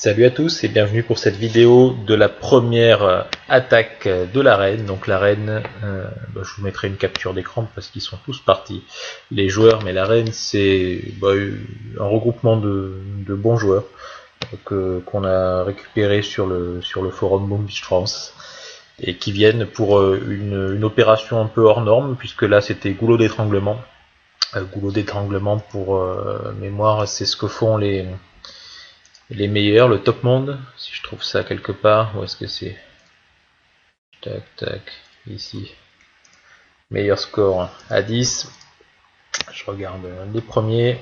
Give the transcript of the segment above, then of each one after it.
Salut à tous et bienvenue pour cette vidéo de la première attaque de l'arène. Donc l'arène, je vous mettrai une capture d'écran parce qu'ils sont tous partis, les joueurs, mais l'arène c'est un regroupement de bons joueurs qu'on a récupéré sur le forum Boom Beach France et qui viennent pour une opération un peu hors norme puisque là c'était goulot d'étranglement. Goulot d'étranglement pour mémoire, c'est ce que font les meilleurs, le top monde, si je trouve ça quelque part, où est-ce que c'est? Tac, tac, ici. Meilleur score à 10. Je regarde les premiers.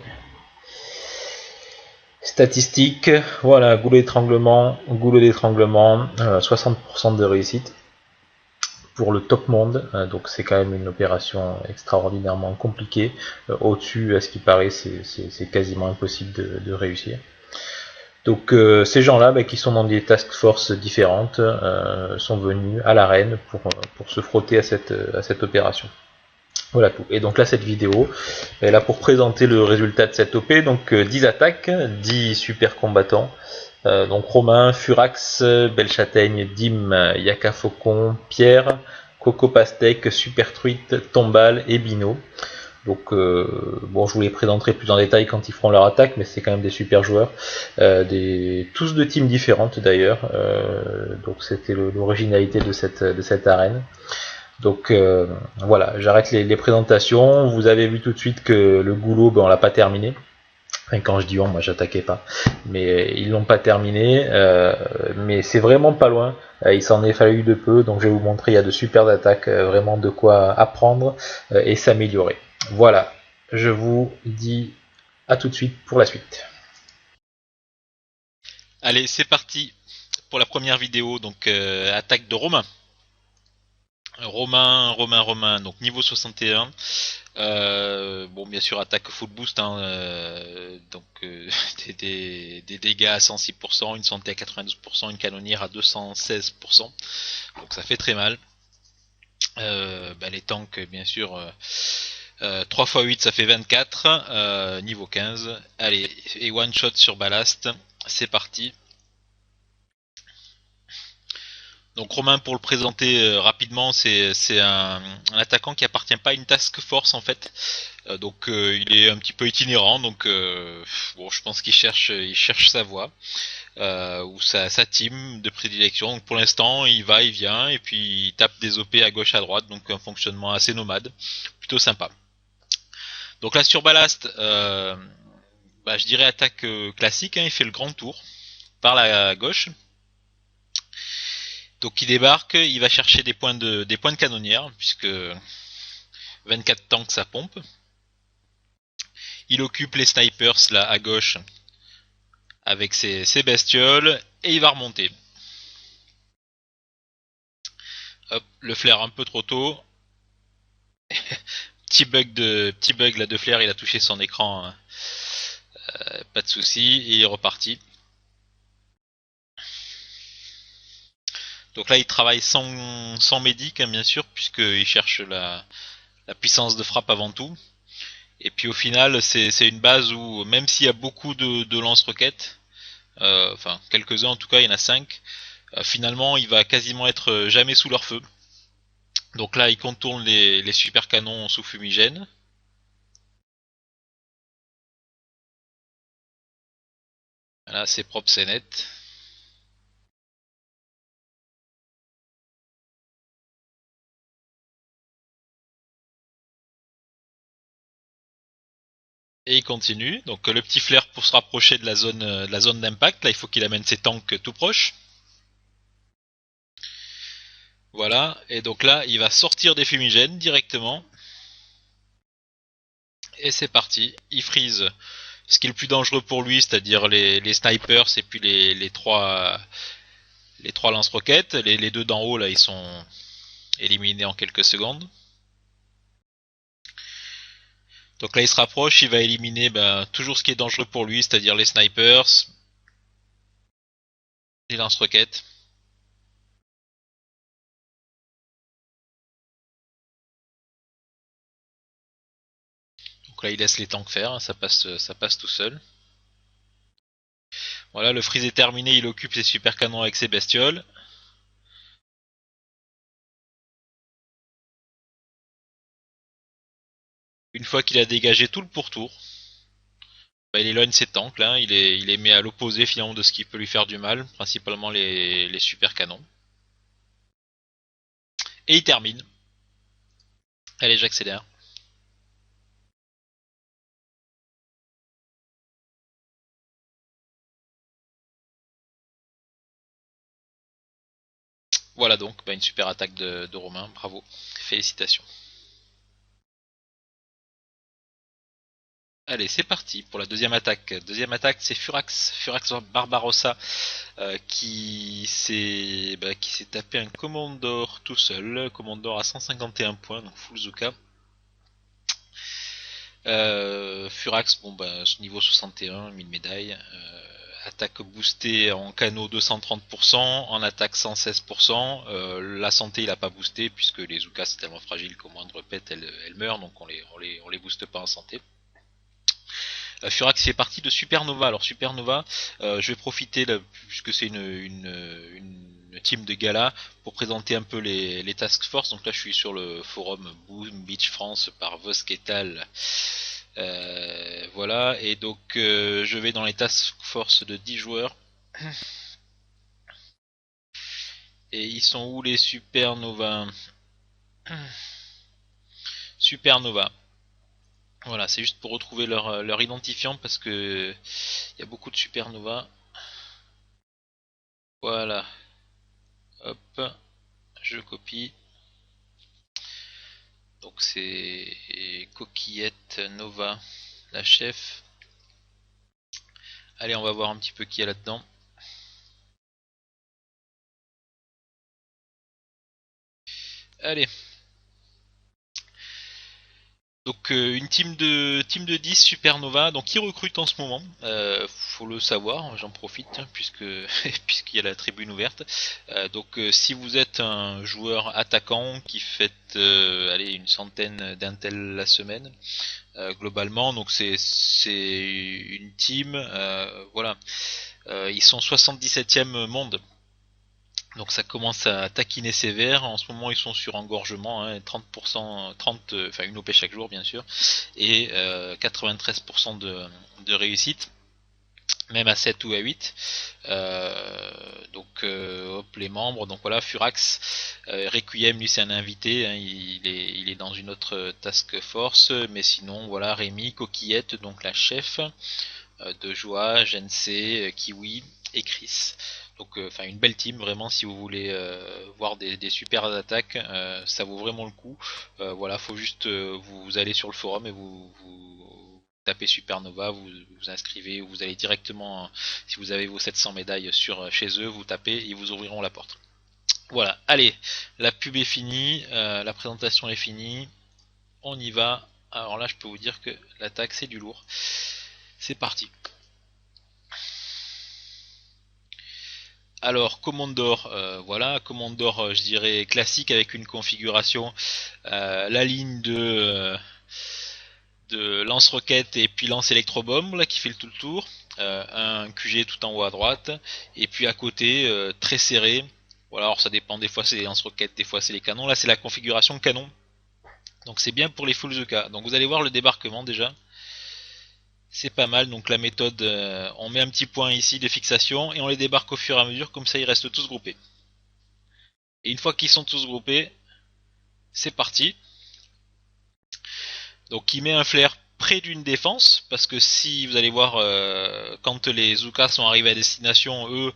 Statistiques, voilà, goulot d'étranglement, 60% de réussite pour le top monde, donc c'est quand même une opération extraordinairement compliquée. Au-dessus, à ce qui paraît, c'est quasiment impossible de réussir. Donc ces gens-là, qui sont dans des task force différentes, sont venus à l'arène pour se frotter à cette opération. Voilà tout. Et donc là, cette vidéo est là pour présenter le résultat de cette OP. Donc 10 attaques, 10 super combattants. Donc Romain, Furax, Belle-Châtaigne, Dim, Yaka Faucon, Pierre, Coco Pastèque, Super Truite, Tombal et Bino. Donc je vous les présenterai plus en détail quand ils feront leur attaque, mais c'est quand même des super joueurs, tous de teams différentes d'ailleurs. Donc c'était l'originalité de cette arène. Donc voilà, j'arrête les présentations. Vous avez vu tout de suite que le goulot, on l'a pas terminé. Enfin, quand je dis moi j'attaquais pas, mais ils l'ont pas terminé. Mais c'est vraiment pas loin. Il s'en est fallu de peu, donc je vais vous montrer. Il y a de super attaques, vraiment de quoi apprendre et s'améliorer. Voilà, je vous dis à tout de suite pour la suite. Allez, c'est parti pour la première vidéo, donc attaque de Romain. Romain, donc niveau 61. Bien sûr, attaque full boost, des dégâts à 106%, une santé à 92%, une canonnière à 216%. Donc ça fait très mal. Les tanks, bien sûr, 3 x 8 ça fait 24, niveau 15. Allez, et one shot sur ballast, c'est parti. Donc Romain, pour le présenter rapidement, c'est un attaquant qui appartient pas à une task force en fait. Il est un petit peu itinérant, je pense qu'il cherche sa voie ou sa team de prédilection. Donc pour l'instant, il va, il vient et puis il tape des OP à gauche à droite, donc un fonctionnement assez nomade, plutôt sympa. Donc là sur Ballast, je dirais attaque classique, il fait le grand tour par la gauche. Donc il débarque, il va chercher des points de canonnière, puisque 24 tanks ça pompe. Il occupe les snipers là à gauche avec ses bestioles et il va remonter. Hop, le flair un peu trop tôt. petit bug là de flair, il a touché son écran, pas de souci, et il est reparti. Donc là il travaille sans médic bien sûr, puisqu'il cherche la puissance de frappe avant tout. Et puis au final c'est une base où même s'il y a beaucoup de lance-roquettes, quelques-uns en tout cas, il y en a 5, finalement il va quasiment être jamais sous leur feu. Donc là il contourne les super canons sous fumigène. Là c'est propre, c'est net. Et il continue. Donc le petit flair pour se rapprocher de la zone d'impact. Là il faut qu'il amène ses tanks tout proches. Voilà. Et donc là il va sortir des fumigènes directement. Et c'est parti. Il freeze ce qui est le plus dangereux pour lui, c'est-à-dire les snipers et puis les trois lance-roquettes. Les deux d'en haut là ils sont éliminés en quelques secondes. Donc là il se rapproche, il va éliminer toujours ce qui est dangereux pour lui, c'est-à-dire les snipers, les lance-roquettes. Donc là il laisse les tanks faire, ça passe tout seul. Voilà, le freeze est terminé, il occupe ses super canons avec ses bestioles. Une fois qu'il a dégagé tout le pourtour, bah, il éloigne ses tanks là, il les met à l'opposé finalement de ce qui peut lui faire du mal, principalement les super canons. Et il termine. Allez, j'accélère. Voilà donc, bah, une super attaque de Romain, bravo, félicitations. Allez, c'est parti pour la deuxième attaque. Deuxième attaque, c'est Furax Barbarossa qui s'est tapé un Commandor tout seul. Commandor à 151 points, donc full Zuka. Furax, bon bah niveau 61, 1000 médailles. Attaque boostée en canot 230%, en attaque 116%. La santé il a pas boosté puisque les Zuka c'est tellement fragile qu'au moindre pet elle meurt, donc on les booste pas en santé. Furax fait partie de Supernova. Alors Supernova, je vais profiter là, puisque c'est une team de gala pour présenter un peu les task force. Donc là je suis sur le forum Boom Beach France par Vosketal. Voilà, et donc je vais dans les task force de 10 joueurs. Et ils sont où les Supernova? Supernova. Voilà, c'est juste pour retrouver leur identifiant parce que il y a beaucoup de Supernova. Voilà, hop, je copie. Donc c'est Coquillette Nova, la chef. Allez, on va voir un petit peu qui est là-dedans. Allez. Donc une team de 10 Supernova, donc qui recrute en ce moment, faut le savoir, j'en profite hein, puisqu'il y a la tribune ouverte. Donc si vous êtes un joueur attaquant qui fait allez une centaine d'intel la semaine, globalement, donc c'est une team, voilà, ils sont 77e monde. Donc ça commence à taquiner sévère. En ce moment ils sont sur engorgement, hein, 30%, 30, enfin une OP chaque jour bien sûr, et 93% de réussite, même à 7 ou à 8. Donc hop, les membres, donc voilà, Furax, Requiem lui c'est un invité, hein, il est dans une autre task force, mais sinon voilà, Rémi, Coquillette, donc la chef, de Joie, Gensei, Kiwi et Chris. Donc enfin une belle team vraiment si vous voulez voir des super attaques, ça vaut vraiment le coup. Voilà, faut juste vous allez sur le forum et vous tapez Supernova, vous inscrivez ou vous allez directement si vous avez vos 700 médailles sur chez eux, vous tapez, ils vous ouvriront la porte. Voilà, allez, la pub est finie, la présentation est finie, on y va. Alors là je peux vous dire que l'attaque c'est du lourd. C'est parti. Alors Commandor, voilà, Commandor, je dirais classique avec une configuration, la ligne de lance-roquette et puis lance électrobombe là qui fait tout le tour, un QG tout en haut à droite, et puis à côté très serré. Voilà, alors ça dépend, des fois c'est les lance-roquettes, des fois c'est les canons. Là c'est la configuration canon, donc c'est bien pour les full ZK. Donc vous allez voir le débarquement déjà. C'est pas mal, donc la méthode, on met un petit point ici de fixation et on les débarque au fur et à mesure, comme ça ils restent tous groupés. Et une fois qu'ils sont tous groupés, c'est parti. Donc il met un flair près d'une défense, parce que si vous allez voir, quand les Zuka sont arrivés à destination, eux,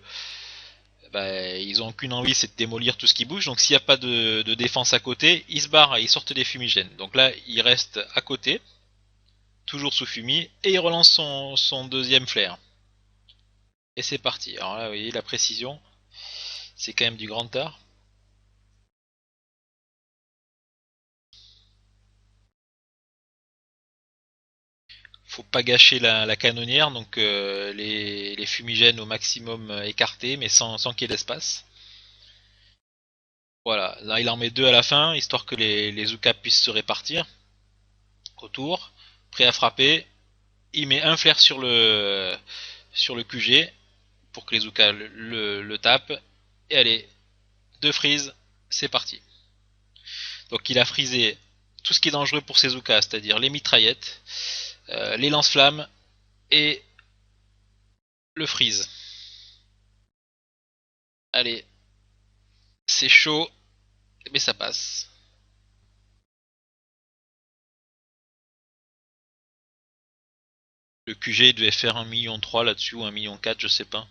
bah, ils ont qu'une envie, c'est de démolir tout ce qui bouge. Donc s'il n'y a pas de défense à côté, ils se barrent et ils sortent des fumigènes. Donc là, il reste à côté, toujours sous fumée, et il relance son deuxième flair. Et c'est parti. Alors là, vous voyez, la précision, c'est quand même du grand art. Faut pas gâcher la canonnière, donc les fumigènes au maximum écartés, mais sans qu'il y ait d'espace. Voilà, là il en met deux à la fin, histoire que les Zuka puissent se répartir autour. Prêt à frapper, il met un flair sur le QG, pour que les Zuka le tapent. Et allez, 2 freeze, c'est parti. Donc il a freezé tout ce qui est dangereux pour ses Zuka, c'est-à-dire les mitraillettes, les lance-flammes et le freeze. Allez, c'est chaud, mais ça passe. Le QG devait faire 1,3 million là-dessus ou 1,4 million, je sais pas.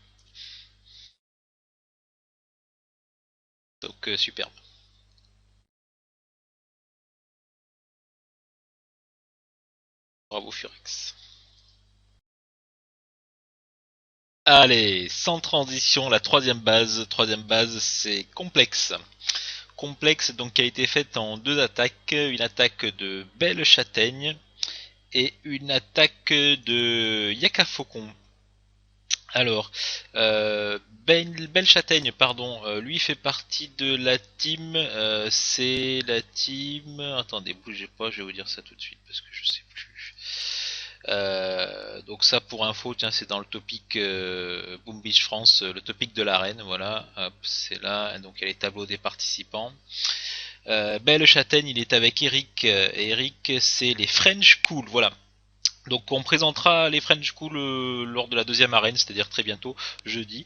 Donc superbe. Bravo Furex. Allez, sans transition, la troisième base. Troisième base, c'est complexe. Complexe donc qui a été faite en 2 attaques. Une attaque de Belle Châtaigne et une attaque de Yakafaucon. Alors, Belle Châtaigne, pardon, lui fait partie de la team. C'est la team. Attendez, bougez pas, je vais vous dire ça tout de suite parce que je sais plus. Donc ça pour info, tiens, c'est dans le topic Boom Beach France, le topic de l'arène, voilà, c'est là, donc il y a les tableaux des participants. Belle Châtaigne, il est avec Eric, et Eric c'est les French Cool, voilà. Donc on présentera les French Cool lors de la deuxième arène, c'est-à-dire très bientôt, jeudi.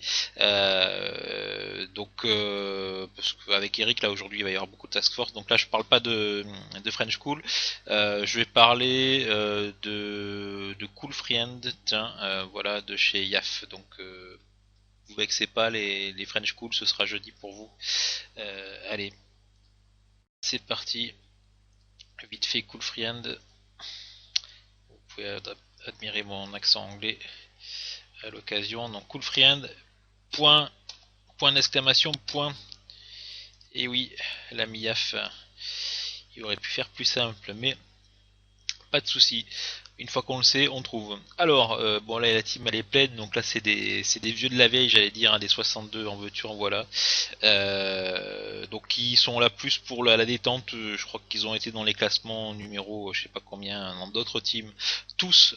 Parce qu'avec Eric là aujourd'hui il va y avoir beaucoup de task force, donc là je parle pas de French Cool, je vais parler de Cool Friend, tiens, voilà, de chez Yaf. Donc vous vexez pas les French Cool, ce sera jeudi pour vous. Allez, c'est parti. Vite fait Cool Friend. Vous pouvez admirer mon accent anglais à l'occasion. Donc Cool Friend, point d'exclamation, point. Et oui, la MIAF, il aurait pu faire plus simple, mais pas de souci. Une fois qu'on le sait, on trouve. Alors, bon là la team elle est pleine, donc là c'est des vieux de la vieille, j'allais dire, hein, des 62 en voiture, voilà. Donc ils sont là plus pour la détente, je crois qu'ils ont été dans les classements numéro je sais pas combien dans d'autres teams, tous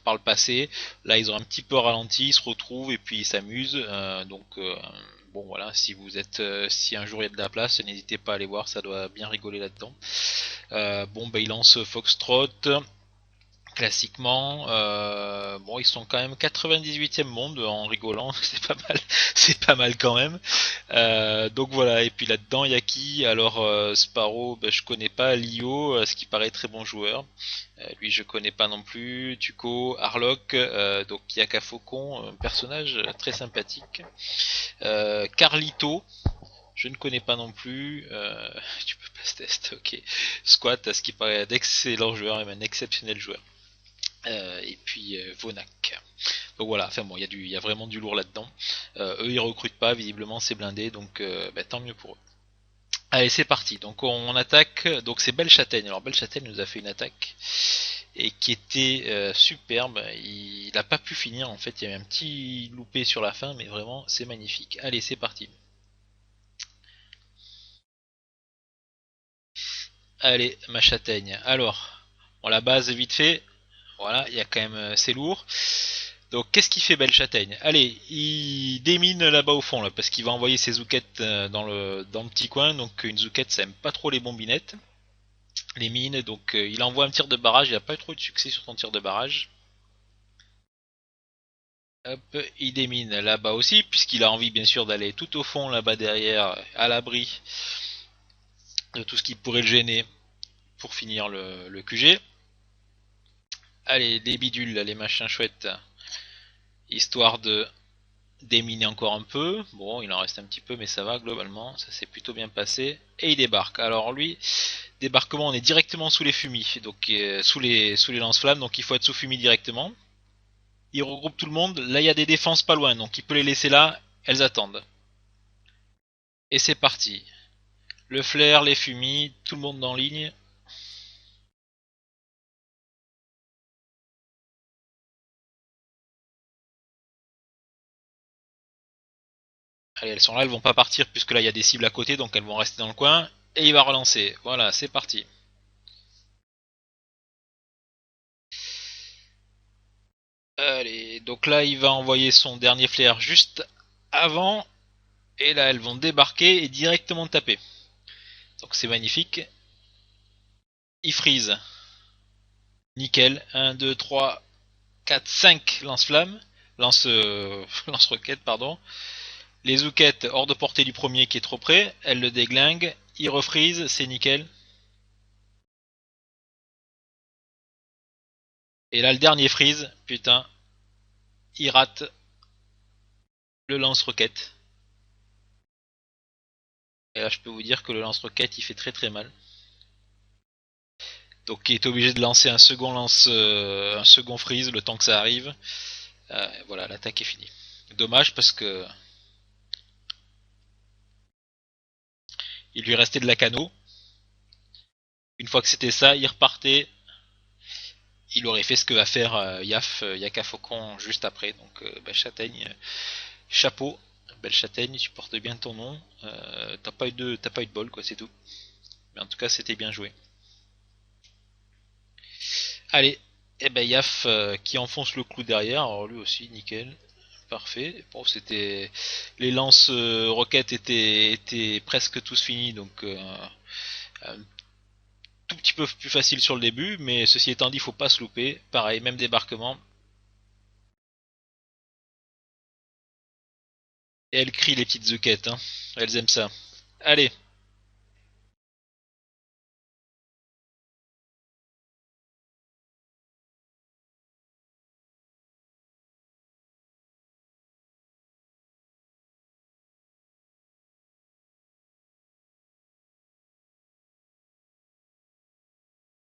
par le passé. Là ils ont un petit peu ralenti, ils se retrouvent et puis ils s'amusent. Bon voilà, si vous êtes, si un jour il y a de la place, n'hésitez pas à aller voir, ça doit bien rigoler là-dedans. Bon bah il lance Foxtrot. Classiquement, bon, ils sont quand même 98e monde en rigolant, c'est pas mal quand même. Donc voilà, et puis là-dedans, il y a qui? Alors Sparrow, ben, je connais pas. Lio, ce qui paraît très bon joueur. Lui, je connais pas non plus. Tuco, Harlock, donc Yaka Faucon, personnage très sympathique. Carlito, je ne connais pas non plus. Tu peux pas se test, ok. Squat, ce qui paraît d'excellents joueurs, et même un exceptionnel joueur. Et puis Vonak. Donc voilà, enfin bon, il y a vraiment du lourd là-dedans. Eux ils recrutent pas, visiblement c'est blindé, donc tant mieux pour eux. Allez c'est parti, donc on attaque, donc c'est Belle Châtaigne. Alors Belle Châtaigne nous a fait une attaque et qui était superbe, il n'a pas pu finir en fait, il y avait un petit loupé sur la fin, mais vraiment c'est magnifique. Allez c'est parti. Allez ma châtaigne, alors, bon la base vite fait, voilà, il y a quand même, c'est lourd. Donc qu'est-ce qu'il fait Belle Châtaigne? Allez, il démine là-bas au fond là, parce qu'il va envoyer ses zoukettes dans le petit coin. Donc une zoukette ça aime pas trop les bombinettes, les mines. Donc il envoie un tir de barrage. Il a pas eu trop de succès sur son tir de barrage. Hop, il démine là-bas aussi, puisqu'il a envie bien sûr d'aller tout au fond là-bas derrière, à l'abri de tout ce qui pourrait le gêner pour finir le QG. Allez, les bidules, les machins chouettes, histoire de déminer encore un peu. Bon, il en reste un petit peu, mais ça va globalement. Ça s'est plutôt bien passé. Et il débarque. Alors lui, débarquement, on est directement sous les fumis, donc sous les lance-flammes, donc il faut être sous fumis directement. Il regroupe tout le monde. Là, il y a des défenses pas loin, donc il peut les laisser là. Elles attendent. Et c'est parti. Le flair, les fumis, tout le monde en ligne. Allez, elles sont là, elles vont pas partir puisque là il y a des cibles à côté, donc elles vont rester dans le coin. Et il va relancer. Voilà, c'est parti. Allez, donc là il va envoyer son dernier flair juste avant, et là elles vont débarquer et directement taper. Donc c'est magnifique. Il freeze. Nickel. 1, 2, 3, 4, 5 lance-flammes. Lance-roquettes, pardon. Les zoukettes hors de portée du premier qui est trop près. Elle le déglingue. Il refreeze, c'est nickel. Et là le dernier freeze, putain, il rate le lance-roquette. Et là je peux vous dire que le lance-roquette il fait très très mal. Donc il est obligé de lancer un second freeze le temps que ça arrive. Voilà, l'attaque est finie. Dommage parce que il lui restait de la cano. Une fois que c'était ça, il repartait. Il aurait fait ce que va faire Yaka Faucon juste après. Donc bah, Châtaigne, chapeau, belle Châtaigne, tu portes bien ton nom. T'as pas eu de bol quoi, c'est tout. Mais en tout cas, c'était bien joué. Allez, et ben Yaf qui enfonce le clou derrière. Alors lui aussi, nickel. Parfait. Bon, c'était les lances roquettes étaient presque tous finis, donc un tout petit peu plus facile sur le début, mais ceci étant dit, il faut pas se louper. Pareil, même débarquement. Et elles crient les petites zuquettes, hein. Elles aiment ça. Allez.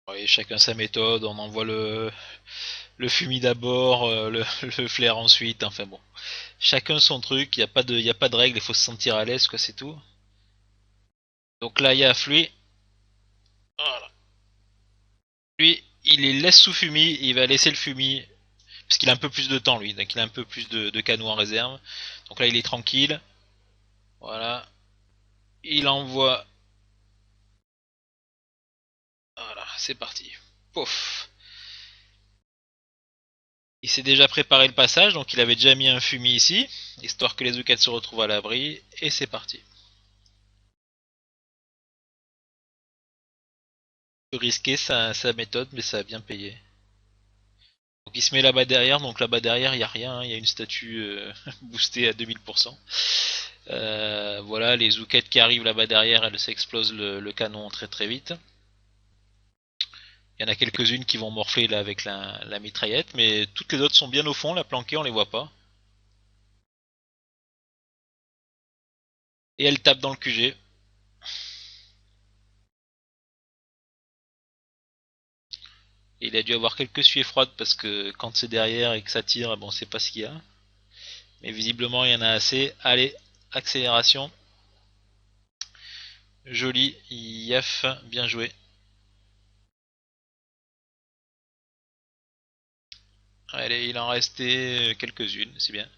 Ouais, chacun sa méthode, on envoie le fumier d'abord, le flair ensuite, enfin bon. Chacun son truc, y a pas de règle, il faut se sentir à l'aise, quoi, c'est tout. Donc là, il y a lui. Voilà. Lui, il les laisse sous fumier, il va laisser le fumier, parce qu'il a un peu plus de temps, lui, donc il a un peu plus de canaux en réserve. Donc là, il est tranquille. Voilà. Il envoie. Voilà, c'est parti. Pouf. Il s'est déjà préparé le passage, donc il avait déjà mis un fumier ici, histoire que les ouquettes se retrouvent à l'abri, et c'est parti. Risqué sa méthode, mais ça a bien payé. Donc il se met là-bas derrière, donc là-bas derrière il n'y a rien, il y a une statue boostée à 2000%. Voilà, les ouquettes qui arrivent là-bas derrière, elles s'explosent le canon très très vite. Il y en a quelques-unes qui vont morfler là avec la mitraillette, mais toutes les autres sont bien au fond, là planquées, on les voit pas. Et elles tapent dans le QG. Et il a dû avoir quelques suées froides parce que quand c'est derrière et que ça tire, bon, on sait pas ce qu'il y a. Mais visiblement, il y en a assez. Allez, accélération. Joli, Yaf, bien joué. Allez, il en restait quelques-unes, c'est bien.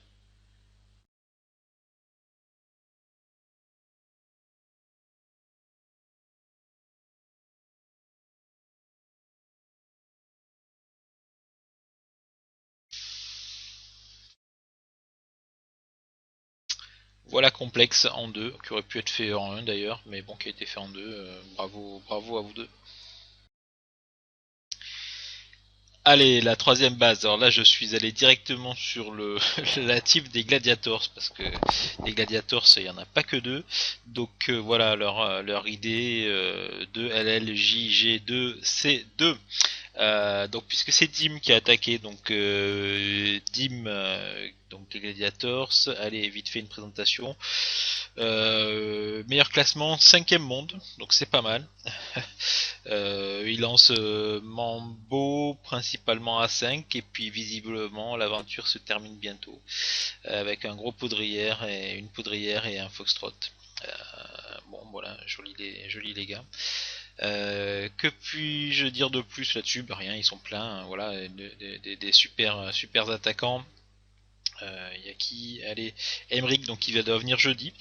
Voilà complexe en deux, qui aurait pu être fait en un d'ailleurs, mais bon, qui a été fait en deux. Bravo, bravo à vous deux. Allez, la troisième base. Alors là, je suis allé directement sur le la type des gladiators parce que les gladiators, il y en a pas que deux. Donc voilà leur idée de LLJG2C2. Donc puisque c'est Dim qui a attaqué, donc Dim, donc les Gladiators, allez vite fait une présentation. Meilleur classement, 5ème monde, donc c'est pas mal. Il lance Mambo principalement à 5 et puis visiblement l'aventure se termine bientôt avec un gros poudrière et une poudrière et un foxtrot. Bon voilà, joli les gars. Que puis-je dire de plus là-dessus? Bah rien, ils sont pleins, hein, voilà, des super attaquants. Il y a qui? Allez, Emric, donc il va devenir jeudi,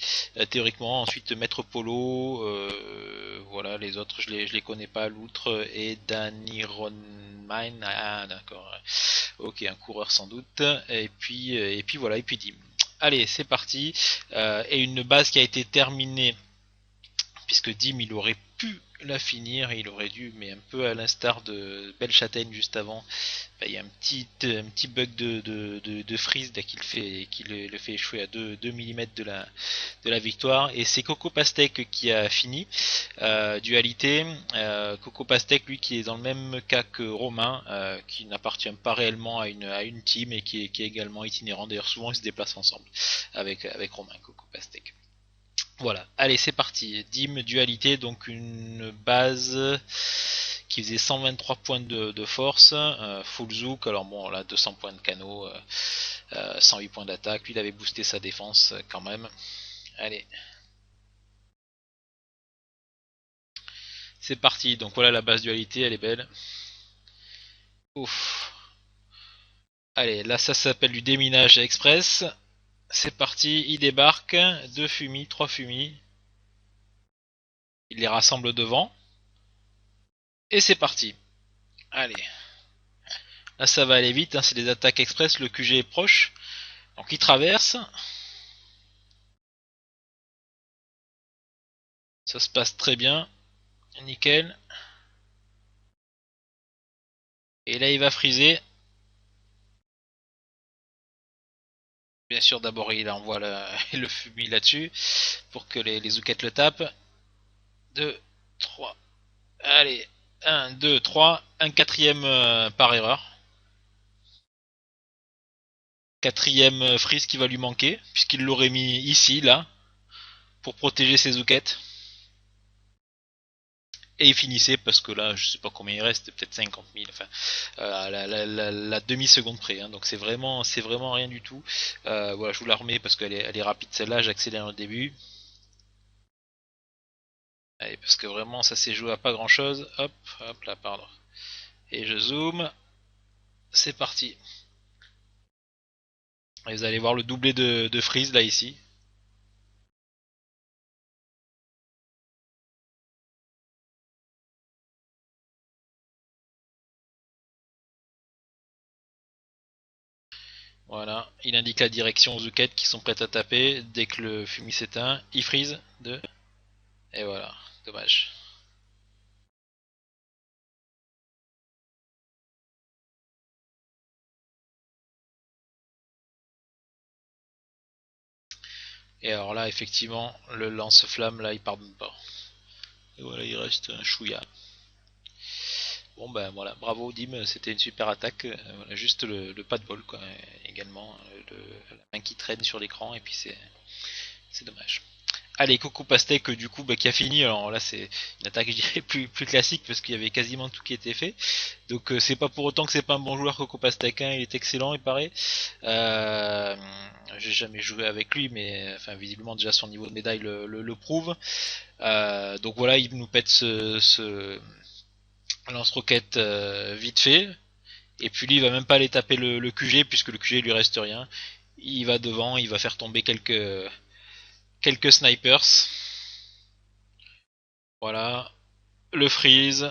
théoriquement. Ensuite, Maître Polo, voilà, les autres, je les connais pas. L'outre et Danny Ronmine, ah d'accord, ok, un coureur sans doute. Et puis voilà, et puis Dim. Allez, c'est parti. Et une base qui a été terminée puisque Dim il aurait pu la finir, il aurait dû, mais un peu à l'instar de Belle Châtaigne juste avant, bah, il y a un petit bug de freeze qui le fait échouer à 2 mm de la victoire. Et c'est Coco Pastèque qui a fini. Dualité. Coco Pastèque, lui, qui est dans le même cas que Romain, qui n'appartient pas réellement à une team et qui est également itinérant. D'ailleurs, souvent ils se déplacent ensemble avec Romain, Coco Pastèque. Voilà, allez c'est parti. Dim dualité, donc une base qui faisait 123 points de force, full zouk, alors bon là 200 points de canot, 108 points d'attaque, lui il avait boosté sa défense quand même. Allez, c'est parti, donc voilà la base dualité, elle est belle. Ouf. Allez, là ça s'appelle du déminage express. C'est parti, il débarque, 2 fumis, 3 fumis. Il les rassemble devant. Et c'est parti. Allez. Là ça va aller vite, hein, c'est des attaques express, le QG est proche. Donc il traverse. Ça se passe très bien. Nickel. Et là il va friser. Bien sûr d'abord il envoie le fumier là-dessus pour que les zoukettes le tapent. 2, 3. Allez. 1, 2, 3. Un quatrième par erreur. Quatrième freeze qui va lui manquer, puisqu'il l'aurait mis ici, là, pour protéger ses zoukettes. Et il finissait parce que là, je sais pas combien il reste, peut-être 50 000, enfin, la demi-seconde près. Hein, donc c'est vraiment rien du tout. Voilà, je vous la remets parce elle est rapide celle-là, j'accélère au début. Allez, parce que vraiment ça s'est joué à pas grand-chose. Hop, hop là, pardon. Et je zoome. C'est parti. Et vous allez voir le doublé de freeze là ici. Voilà, il indique la direction aux zoukettes qui sont prêtes à taper. Dès que le fumier s'éteint, il freeze. 2. Et voilà, dommage. Et alors là, effectivement, le lance-flamme, là, il pardonne pas. Et voilà, il reste un chouïa. Bon ben voilà, bravo Dim, c'était une super attaque. Voilà, juste le pas de bol quoi. Également la main qui traîne sur l'écran et puis c'est dommage. Allez, Coco Pastèque du coup qui a fini. Alors là c'est une attaque je dirais plus classique parce qu'il y avait quasiment tout qui était fait. Donc c'est pas pour autant que c'est pas un bon joueur Coco Pastèque, hein. Il est excellent il paraît. Euh, J'ai jamais joué avec lui mais enfin visiblement déjà son niveau de médaille le prouve. Donc voilà il nous pète ce lance-roquette vite fait. Et puis lui il va même pas aller taper le QG puisque le QG lui reste rien. Il va devant, il va faire tomber quelques snipers. Voilà. Le freeze.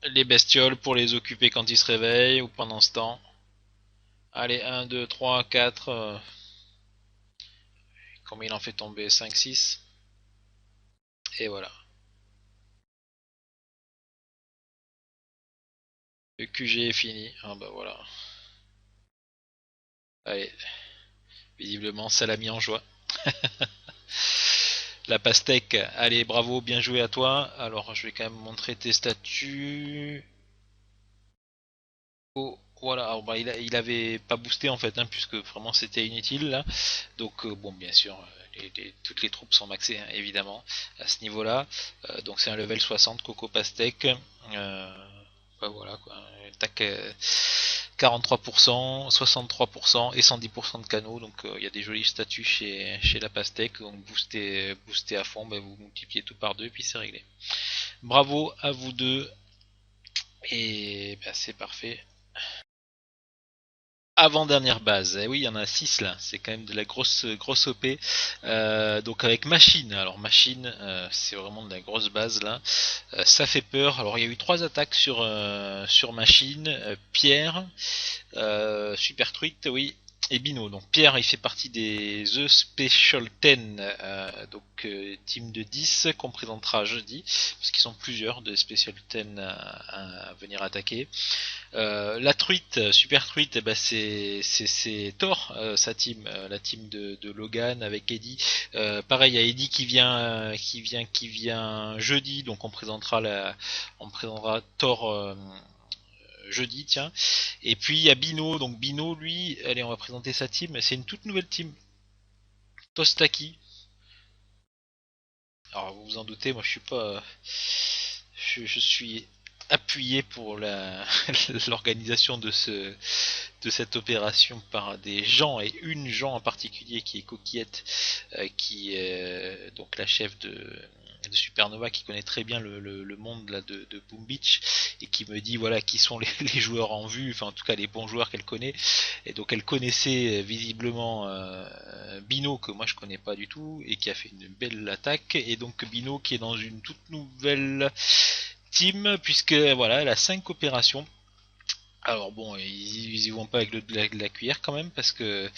Les bestioles pour les occuper quand ils se réveillent ou pendant ce temps. Allez, 1, 2, 3, 4. Combien il en fait tomber? 5, 6. Et voilà. Le QG est fini. Ah bah voilà. Allez. Visiblement, ça l'a mis en joie. La pastèque, allez, bravo, bien joué à toi. Alors, je vais quand même montrer tes statuts. Oh, voilà, alors, bah, il avait pas boosté en fait, hein, puisque vraiment c'était inutile là. Donc, bon, bien sûr, toutes les troupes sont maxées, hein, évidemment, à ce niveau-là. Donc, c'est un level 60, Coco Pastèque. Bah, voilà quoi, tac, 43%, 63% et 110% de canaux. Donc il y a des jolis statuts chez la pastèque. Donc booster à fond, bah, vous multipliez tout par deux et puis c'est réglé. Bravo à vous deux et bah, c'est parfait. Avant-dernière base, oui, il y en a 6 là, c'est quand même de la grosse OP. Donc avec machine, alors machine, c'est vraiment de la grosse base là. Ça fait peur. Alors il y a eu 3 attaques sur machine, Pierre, Super Truite, oui, et Bino. Donc Pierre, il fait partie des The Special 10, team de 10 qu'on présentera jeudi, parce qu'ils sont plusieurs de Special 10 à venir attaquer. La truite, super truite, eh ben c'est Thor, sa team, la team de Logan avec Eddie. Pareil, il y a Eddie qui vient jeudi, donc on présentera Thor jeudi, tiens. Et puis il y a Bino, donc Bino, lui, allez, on va présenter sa team. C'est une toute nouvelle team, Tostaki. Alors vous vous en doutez, moi je suis pas, je suis appuyé pour l'organisation de cette opération par des gens et une gens en particulier qui est Coquillette, qui est donc la chef de Supernova, qui connaît très bien le monde là de Boom Beach, et qui me dit voilà qui sont les joueurs en vue, enfin en tout cas les bons joueurs qu'elle connaît. Et donc elle connaissait visiblement Bino, que moi je connais pas du tout, et qui a fait une belle attaque. Et donc Bino qui est dans une toute nouvelle team, puisque voilà, elle a 5 opérations. Alors bon, ils y vont pas avec la cuillère quand même, parce que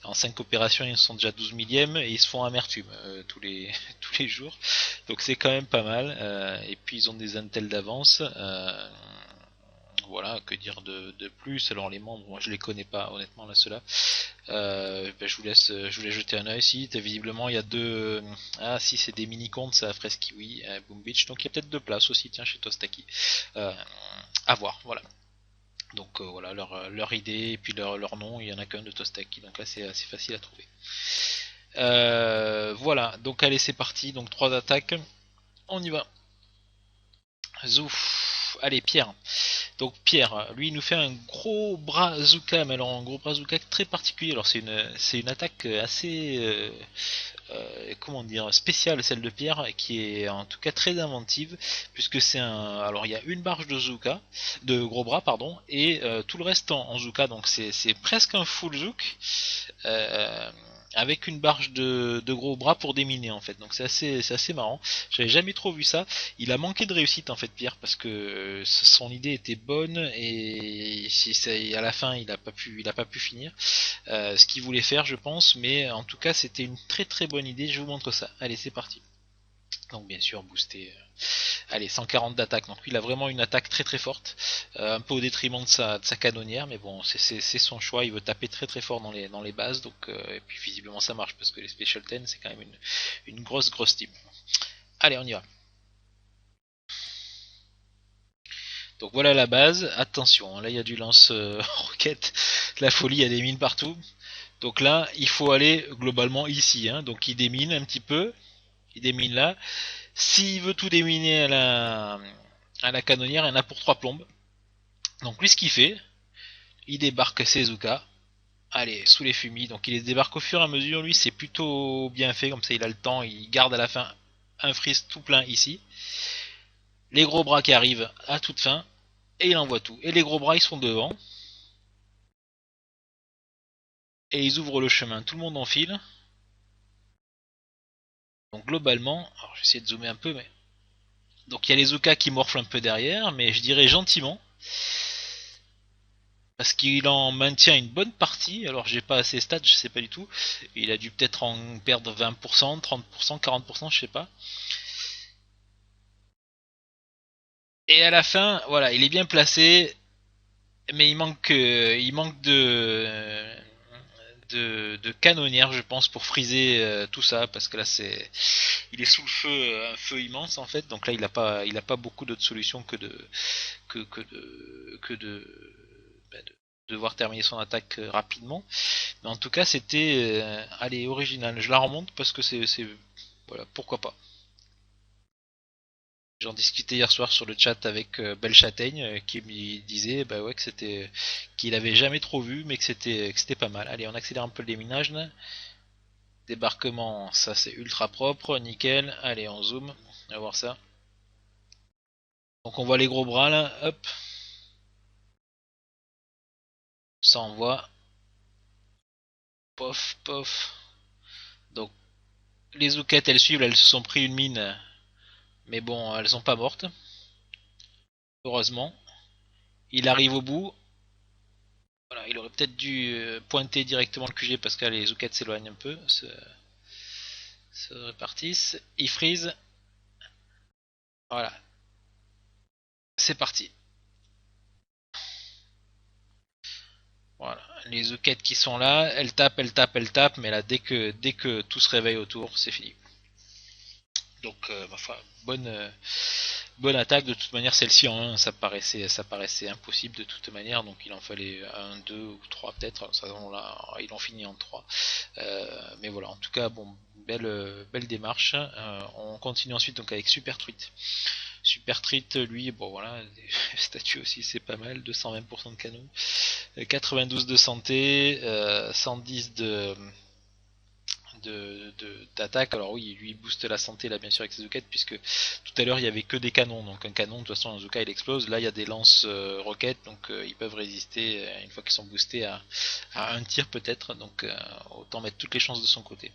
en 5 opérations ils sont déjà 12 millièmes et ils se font amertume tous les tous les jours. Donc c'est quand même pas mal. Et puis ils ont des intels d'avance. Voilà, que dire de plus. Alors les membres, moi je les connais pas honnêtement là ceux-là. Je vous laisse jeter un œil. Si visiblement il y a deux. Ah si, c'est des mini comptes, ça Fresky, oui, Boom Beach. Donc il y a peut-être deux places aussi, tiens, chez Tostaki. À voir, voilà. Donc voilà leur idée et puis leur nom, il y en a qu'un de Tostaki, donc là c'est assez facile à trouver. Voilà, donc allez, c'est parti, donc 3 attaques, on y va. Zouf. Allez, Pierre. Donc Pierre, lui, il nous fait un gros brazuka, mais alors un gros brazuka très particulier. Alors c'est une attaque assez, comment dire, spéciale, celle de Pierre, qui est en tout cas très inventive, puisque alors il y a une barge de gros bras, pardon, et tout le reste en Zuka, donc c'est presque un full Zouk. Euh, avec une barge de gros bras pour déminer en fait, donc c'est assez marrant. J'avais jamais trop vu ça. Il a manqué de réussite en fait, Pierre, parce que son idée était bonne, et à la fin il a pas pu finir ce qu'il voulait faire, je pense, mais en tout cas c'était une très très bonne idée. Je vous montre ça. Allez, c'est parti. Donc bien sûr boosté. Allez, 140 d'attaque. Donc il a vraiment une attaque très très forte, un peu au détriment de sa canonnière, mais bon, c'est son choix. Il veut taper très très fort dans les bases, donc et puis visiblement ça marche, parce que les Special 10 c'est quand même une grosse team. Allez, on y va. Donc voilà la base. Attention, là il y a du lance-roquette, la folie, il y a des mines partout. Donc là, il faut aller globalement ici, hein. Donc il démine un petit peu, il démine là. S'il veut tout déminer à la canonnière, il y en a pour 3 plombes. Donc lui, ce qu'il fait, il débarque Sezuka, allez, sous les fumis. Donc il les débarque au fur et à mesure. Lui, c'est plutôt bien fait, comme ça il a le temps, il garde à la fin un freeze tout plein ici. Les gros bras qui arrivent à toute fin, et il envoie tout. Et les gros bras, ils sont devant, et ils ouvrent le chemin. Tout le monde enfile. Donc globalement, alors je vais essayer de zoomer un peu, mais donc il y a les Zuka qui morflent un peu derrière, mais je dirais gentiment, parce qu'il en maintient une bonne partie. Alors j'ai pas assez stats, je sais pas du tout. Il a dû peut-être en perdre 20%, 30%, 40%, je sais pas. Et à la fin, voilà, il est bien placé, mais il manque de canonnière, je pense, pour friser tout ça, parce que là il est sous le feu, un feu immense en fait. Donc là il a pas beaucoup d'autres solutions que de devoir terminer son attaque rapidement. Mais en tout cas, c'était allez, original. Je la remonte parce que c'est voilà, pourquoi pas. J'en discutais hier soir sur le chat avec Belle Châtaigne, qui me disait bah ouais, qu'il avait jamais trop vu, mais que c'était pas mal. Allez, on accélère un peu le déminage là. Débarquement, ça c'est ultra propre, nickel. Allez, on zoom, on va voir ça. Donc on voit les gros bras là, hop, ça envoie. pof, pof. Donc les Zoukettes elles suivent, elles se sont pris une mine, mais bon, elles sont pas mortes, heureusement. Il arrive au bout. Voilà, il aurait peut-être dû pointer directement le QG parce que les Zoukettes s'éloignent un peu, se répartissent. Il freeze. Voilà, c'est parti. Voilà, les Zoukettes qui sont là, elles tapent, elles tapent, elles tapent, mais là dès que tout se réveille autour, c'est fini. Donc, ma foi, bonne attaque. De toute manière, celle-ci en 1, ça paraissait impossible de toute manière. Donc, il en fallait un, 2 ou 3 peut-être. Ça, ils l'ont fini en 3. Mais voilà, en tout cas, bon, belle démarche. On continue ensuite donc avec Super Treat. Super Treat, lui, bon voilà, statut aussi, c'est pas mal. 220% de canon, 92 de santé, 110 d'attaque. Alors oui, lui il booste la santé là bien sûr avec ses Zoukettes, puisque tout à l'heure il y avait que des canons, donc un canon de toute façon un Zouka il explose. Là il y a des lances roquettes, donc ils peuvent résister une fois qu'ils sont boostés à un tir peut-être, donc autant mettre toutes les chances de son côté.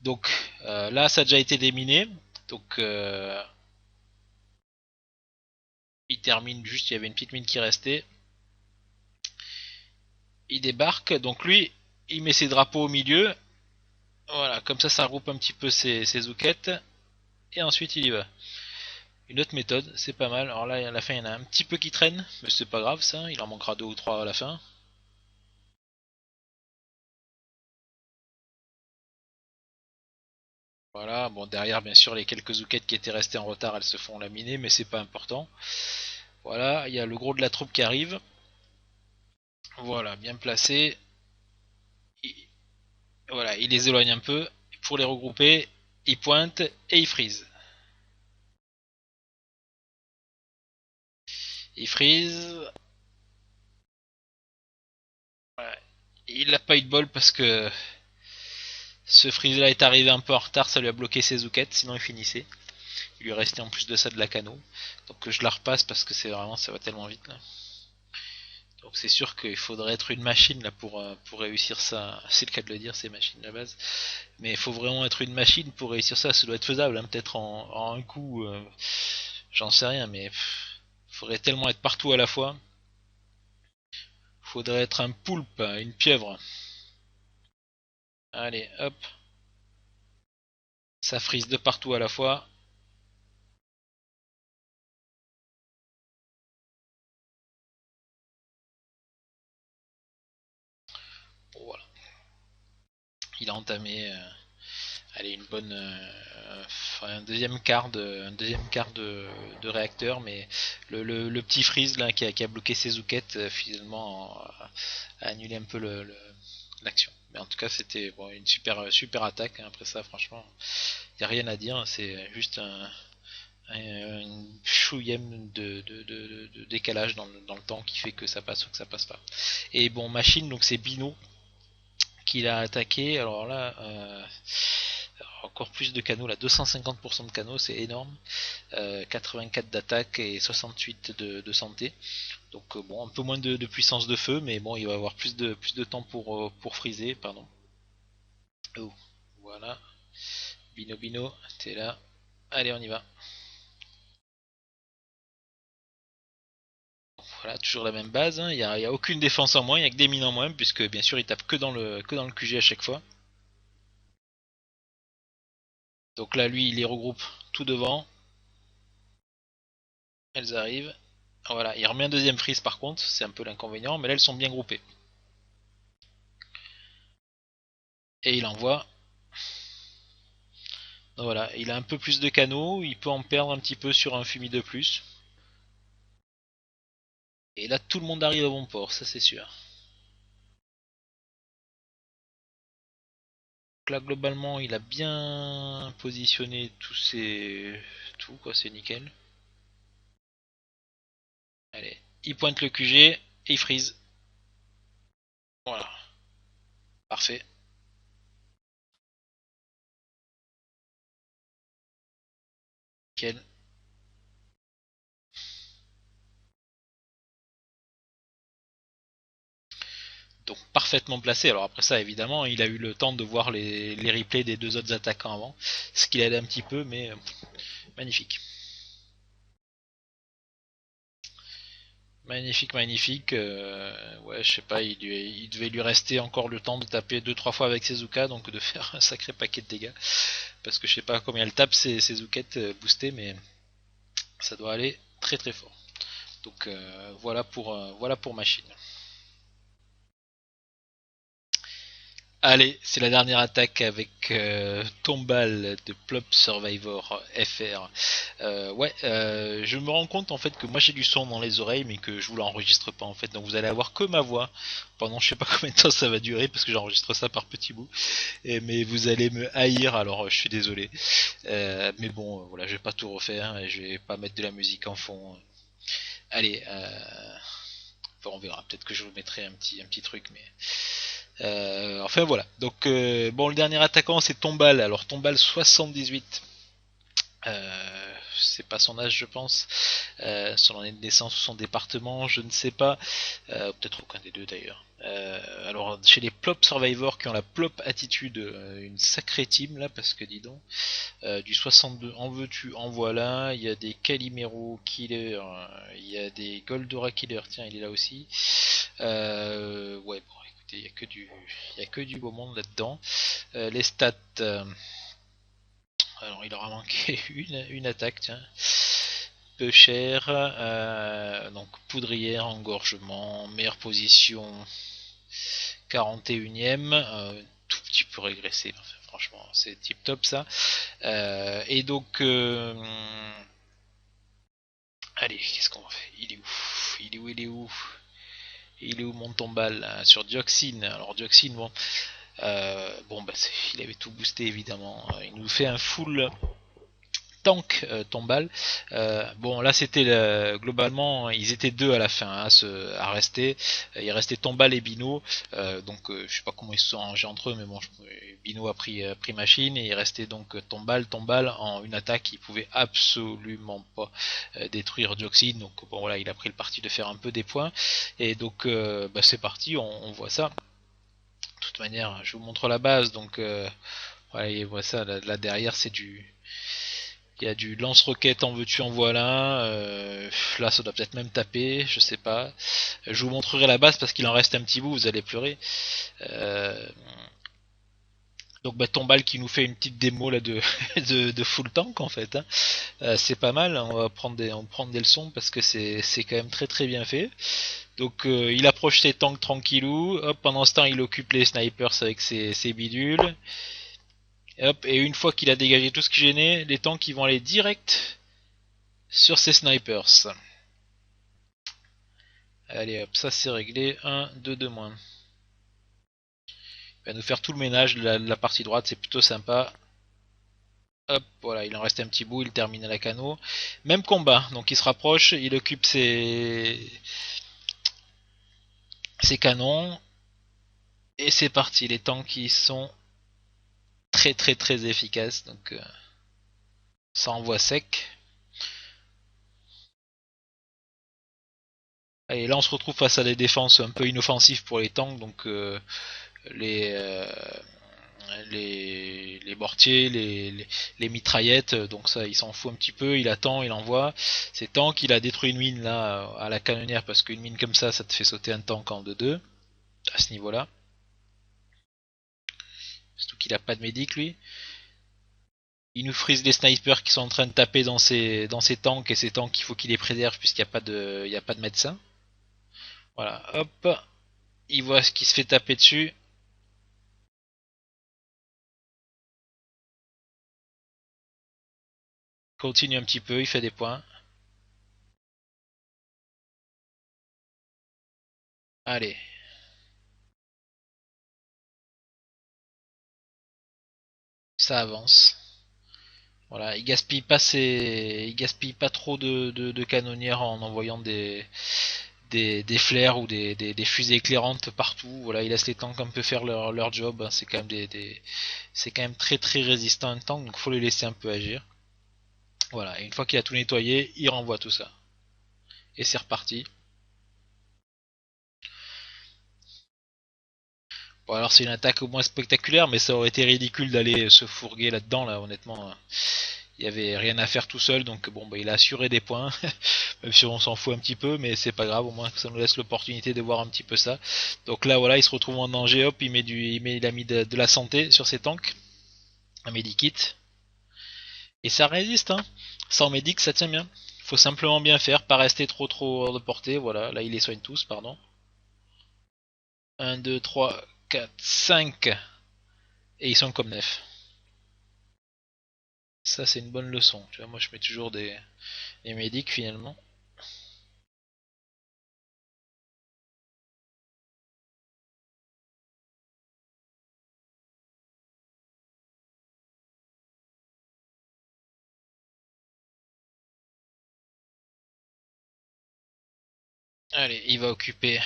Donc là ça a déjà été déminé, donc il termine juste, il y avait une petite mine qui restait. Il débarque, donc lui il met ses drapeaux au milieu. Voilà, comme ça regroupe un petit peu ses Zoukettes. Et ensuite il y va. Une autre méthode, c'est pas mal. Alors là, à la fin, il y en a un petit peu qui traînent, mais c'est pas grave ça, il en manquera 2 ou 3 à la fin. Voilà, bon derrière bien sûr les quelques zoukettes qui étaient restées en retard, elles se font laminer, mais c'est pas important. Voilà, il y a le gros de la troupe qui arrive. Voilà, bien placé. Voilà, il les éloigne un peu pour les regrouper. Il pointe et il freeze. Il freeze. Voilà. Il n'a pas eu de bol parce que ce freeze là est arrivé un peu en retard, ça lui a bloqué ses zoukettes, sinon il finissait. Il lui restait en plus de ça de la cano. Donc je la repasse parce que c'est vraiment, ça va tellement vite là. Donc c'est sûr qu'il faudrait être une machine là pour réussir ça. C'est le cas de le dire, c'est machine à la base. Mais il faut vraiment être une machine pour réussir ça. Ça doit être faisable, hein, peut-être en un coup. J'en sais rien, mais il faudrait tellement être partout à la fois. Faudrait être un poulpe, une pieuvre. Allez, hop. Ça frise de partout à la fois. Bon, voilà. Il a entamé allez, une bonne, un deuxième quart de réacteur, mais le petit freeze là qui a bloqué ses zoukettes finalement a annulé un peu l'action. Mais en tout cas, c'était bon, une super attaque. Hein. Après ça, franchement, il n'y a rien à dire. C'est juste un chouïème de décalage dans le temps qui fait que ça passe ou que ça passe pas. Et bon, machine, donc c'est Bino qui l'a attaqué. Alors là, encore plus de canaux, là 250% de canaux, c'est énorme. 84 d'attaque et 68 de santé. Donc bon, un peu moins de puissance de feu, mais bon, il va avoir plus de temps pour freezer, pardon. Oh, voilà. Bino Bino, t'es là. Allez, on y va. Voilà, toujours la même base. Il n'y a aucune défense en moins, il n'y a que des mines en moins, puisque bien sûr il tape que dans le QG à chaque fois. Donc là, lui, il les regroupe tout devant. Elles arrivent. Voilà, il remet un deuxième freeze par contre, c'est un peu l'inconvénient, mais là elles sont bien groupées. Et il envoie. Donc voilà, il a un peu plus de canaux, il peut en perdre un petit peu sur un fumis de plus. Et là tout le monde arrive à bon port, ça c'est sûr. Donc là globalement il a bien positionné tous ses... tout quoi, c'est nickel. Allez, il pointe le QG et il freeze. Voilà, parfait. Nickel. Donc parfaitement placé. Alors après ça, évidemment, il a eu le temps de voir les replays des deux autres attaquants avant, ce qui l'aide un petit peu, mais magnifique. Magnifique, magnifique. Ouais, je sais pas, il devait lui rester encore le temps de taper 2-3 fois avec Sezuka, donc de faire un sacré paquet de dégâts. Parce que je sais pas combien elle tape ces Zukettes boostées, mais ça doit aller très très fort. Donc voilà pour Machine. Allez, c'est la dernière attaque avec Tombal de Plop Survivor FR. Je me rends compte en fait que moi j'ai du son dans les oreilles mais que je vous l'enregistre pas en fait. Donc vous allez avoir que ma voix pendant je sais pas combien de temps ça va durer parce que j'enregistre ça par petits bouts. Mais vous allez me haïr alors je suis désolé. Mais bon voilà, je vais pas tout refaire et je vais pas mettre de la musique en fond. Allez, enfin, on verra. Peut-être que je vous mettrai un petit truc mais... enfin voilà. Donc bon, le dernier attaquant c'est Tombal. Alors Tombal 78. C'est pas son âge je pense. Son année de naissance ou son département, je ne sais pas. Peut-être aucun des deux d'ailleurs. Alors chez les Plop Survivors qui ont la Plop attitude, une sacrée team là parce que dis donc. Du 62 en veux-tu en voilà. Il y a des Calimero Killer. Il y a des Goldora Killer. Tiens il est là aussi. Ouais bon. Il y a que du beau monde là-dedans. Les stats. Alors il aura manqué une attaque, tiens. Peu cher. Donc poudrière, engorgement, meilleure position. 41ème. Tout petit peu régressé. Enfin, franchement, c'est tip top ça. Et donc. Allez, qu'est-ce qu'on fait? Il est où? Il est où? Il est où? Il est où mon tombal sur Dioxine? Alors Dioxine, bon, il avait tout boosté évidemment. Il nous fait un full tank tombal. Bon là c'était globalement ils étaient deux à la fin à rester. Il restait Tombal et Bino. Je sais pas comment ils se sont arrangés entre eux, mais bon Bino a pris machine et il restait donc Tombal en une attaque qui pouvait absolument pas détruire Dioxine. Donc bon voilà il a pris le parti de faire un peu des points et donc c'est parti on voit ça. De toute manière je vous montre la base donc voilà et voit ça là derrière c'est du il y a du lance-roquette en veux-tu en voilà. Là, ça doit peut-être même taper, je sais pas. Je vous montrerai la base parce qu'il en reste un petit bout, vous allez pleurer. Donc Tombal qui nous fait une petite démo là de, de full tank en fait. Hein. C'est pas mal, on va prendre des leçons parce que c'est quand même très très bien fait. Donc il approche ses tanks tranquillou. Hop, pendant ce temps il occupe les snipers avec ses bidules. Et hop, et une fois qu'il a dégagé tout ce qui gênait, les tanks ils vont aller direct sur ses snipers. Allez hop, ça c'est réglé. 1, 2 de moins. Il va nous faire tout le ménage de la partie droite, c'est plutôt sympa. Hop, voilà, il en reste un petit bout, il termine à la cano. Même combat, donc il se rapproche, il occupe ses canons. Et c'est parti, les tanks qui sont très très très efficaces, donc ça envoie sec. Et là on se retrouve face à des défenses un peu inoffensives pour les tanks, donc les, euh, les mortiers, les mitraillettes, donc ça il s'en fout un petit peu, il attend, il envoie. C'est tank, il a détruit une mine là à la canonnière parce qu'une mine comme ça te fait sauter un tank en 2-2 à ce niveau là. Surtout qu'il a pas de médic lui. Il nous frise les snipers qui sont en train de taper dans ces tanks et ces tanks il faut qu'il les préserve puisqu'il n'y a pas de médecin. Voilà, hop, il voit ce qui se fait taper dessus. Continue un petit peu, il fait des points. Allez. Ça avance. Voilà, il gaspille pas trop de canonnières en envoyant des flares ou des fusées éclairantes partout. Voilà, il laisse les tanks un peu faire leur job. C'est quand même c'est quand même très très résistant un tank, donc faut les laisser un peu agir. Voilà, et une fois qu'il a tout nettoyé, il renvoie tout ça. Et c'est reparti. Bon, alors c'est une attaque au moins spectaculaire, mais ça aurait été ridicule d'aller se fourguer là-dedans, là, honnêtement. Il y avait rien à faire tout seul, donc bon, bah, il a assuré des points, même si on s'en fout un petit peu, mais c'est pas grave, au moins ça nous laisse l'opportunité de voir un petit peu ça. Donc là, voilà, il se retrouve en danger, hop, il a mis de la santé sur ses tanks, un medikit, et ça résiste, hein. Sans médic, ça tient bien. Faut simplement bien faire, pas rester trop hors de portée, voilà, là il les soigne tous, pardon. 1, 2, 3, 4, 5, et ils sont comme neuf. Ça c'est une bonne leçon, tu vois, moi je mets toujours des médics finalement. Allez, il va occuper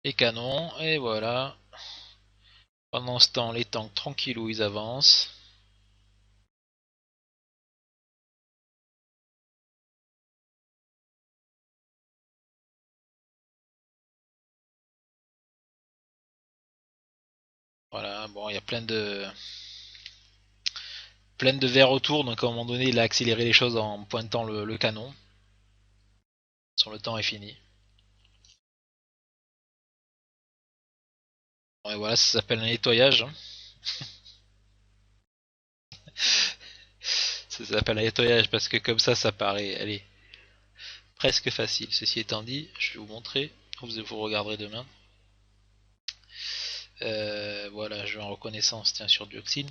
les canons, et voilà. Pendant ce temps, les tanks tranquillou, ils avancent. Voilà, bon, il y a plein de verres autour, donc à un moment donné, il a accéléré les choses en pointant le canon. Sur le temps est fini. Et voilà, ça s'appelle un nettoyage. Ça s'appelle un nettoyage parce que comme ça paraît, allez, presque facile. Ceci étant dit, je vais vous montrer. Vous regarderez demain. Voilà, je vais en reconnaissance, tiens, sur dioxine.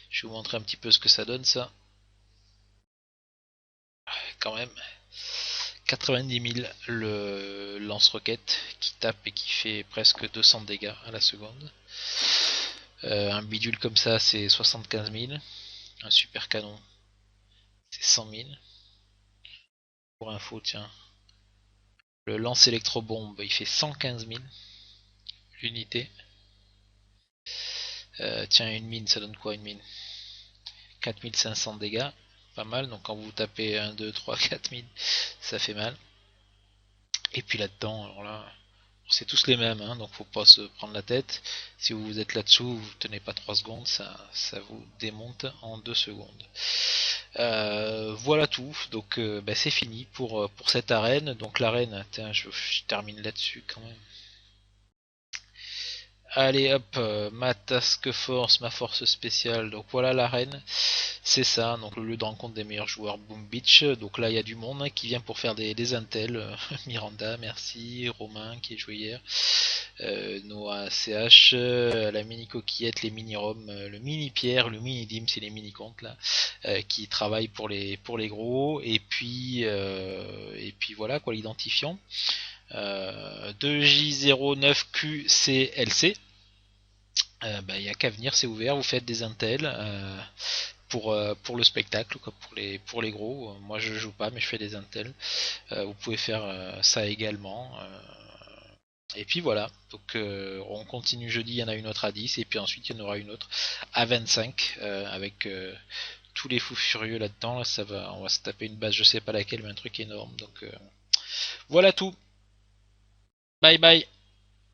Je vais vous montrer un petit peu ce que ça donne, ça. Quand même. 90 000 le lance-roquette qui tape et qui fait presque 200 dégâts à la seconde. Un bidule comme ça, c'est 75 000. Un super canon, c'est 100 000. Pour info, tiens. Le lance électrobombe, il fait 115 000 l'unité. Tiens, une mine, ça donne quoi une mine? 4500 dégâts, pas mal. Donc quand vous tapez 1, 2, 3, 4000, ça fait mal. Et puis là-dedans, alors là, c'est tous les mêmes, hein, donc faut pas se prendre la tête. Si vous êtes là-dessous, vous tenez pas 3 secondes, ça vous démonte en 2 secondes. Voilà tout, donc bah, c'est fini pour cette arène. Donc l'arène, je termine là-dessus quand même. Allez hop, ma task force, ma force spéciale, donc voilà l'arène, c'est ça, donc le lieu de rencontre des meilleurs joueurs Boom Beach, donc là il y a du monde hein, qui vient pour faire des intels, Miranda, merci, Romain qui est joué hier, Noah CH, la mini coquillette, les mini Rom, le mini Pierre, le mini Dim, c'est les mini comptes là, qui travaillent pour les gros, et puis voilà quoi l'identifiant. 2J09QCLC. Il n'y a qu'à venir, c'est ouvert, vous faites des intels pour le spectacle, quoi, pour les gros. Moi je joue pas, mais je fais des intels. Vous pouvez faire ça également. Et puis voilà, donc on continue jeudi, il y en a une autre à 10, et puis ensuite il y en aura une autre à 25, avec tous les fous furieux là-dedans. Là, on va se taper une base, je sais pas laquelle, mais un truc énorme. Donc voilà tout. Bye bye.